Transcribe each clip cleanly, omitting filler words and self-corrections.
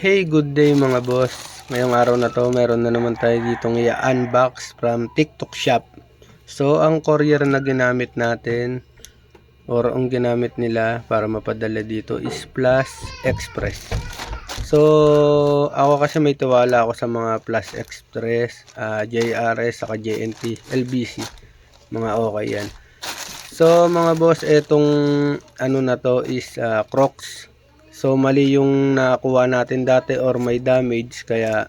Hey, good day mga boss. Ngayong araw na to, meron na naman tayo ditong i-unbox from TikTok Shop. So, ang courier na ginamit natin or ang ginamit nila para mapadala dito is Plus Express. So, ako kasi may tiwala ako sa mga Plus Express, JRS, saka JNT, LBC. Mga okay yan. So, mga boss, etong ano na to is Crocs. So mali yung nakuha natin dati or may damage, kaya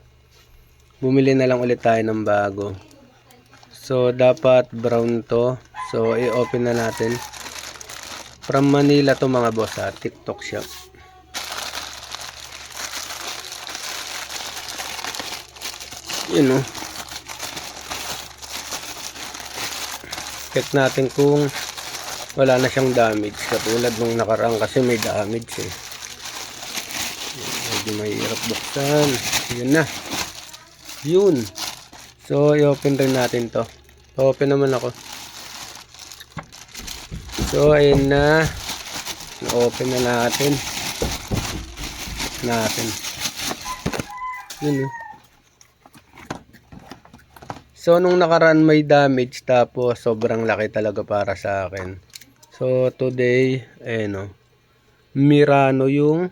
bumili na lang ulit tayo ng bago. So dapat brown to. So i-open na natin. From Manila to mga boss, TikTok Shop. Yun o. Check natin kung wala na siyang damage, katulad nung nakaraan kasi may damage eh. Medyo mahirap buksan. Yun na. Yun. So, i-open rin natin to. Open naman ako. So, ayun na. Na-open na natin. Yun. So, nung nakaraan may damage, tapos sobrang laki talaga para sa akin. So, today, ayun o. Mirano yung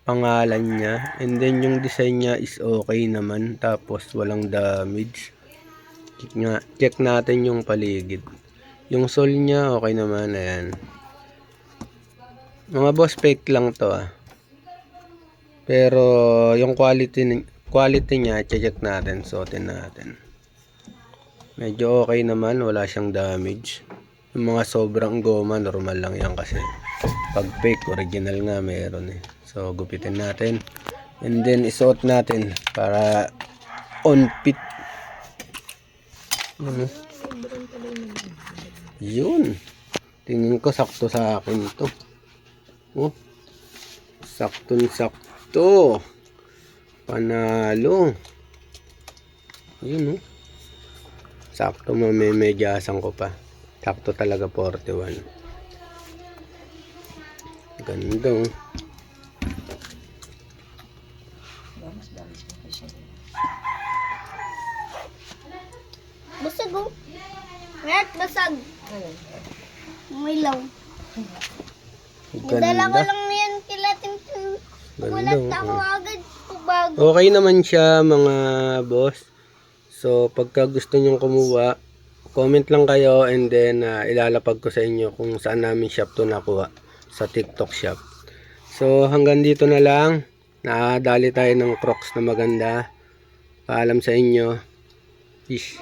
pangalan niya, and then yung design niya is okay naman, tapos walang damage. Check natin yung paligid. Yung sole niya okay naman, ayan. Mga boss, fake lang to pero yung quality niya, check natin, suotin natin. Medyo okay naman, wala siyang damage. Yung mga sobrang goma, normal lang yan kasi pag fake, original nga meron eh. So gupitin natin and then isuot natin para on fit. Yun, tingin ko sakto sa akin ito. Sakto panalo. Yun sakto, mamemedyasan ko pa. Sakto talaga, 41. Ganda Basag oh. Mayat basag. May law. Dala ko lang yan kila Timtim. Gulat ako agad bago. Okay naman siya mga boss. So pagka gusto nyong kumuha, comment lang kayo and then ilalapag ko sa inyo kung saan namin shop to nakuha, sa TikTok Shop. So hanggang dito na lang. Nakadali tayo ng Crocs na maganda. Paalam sa inyo. Peace.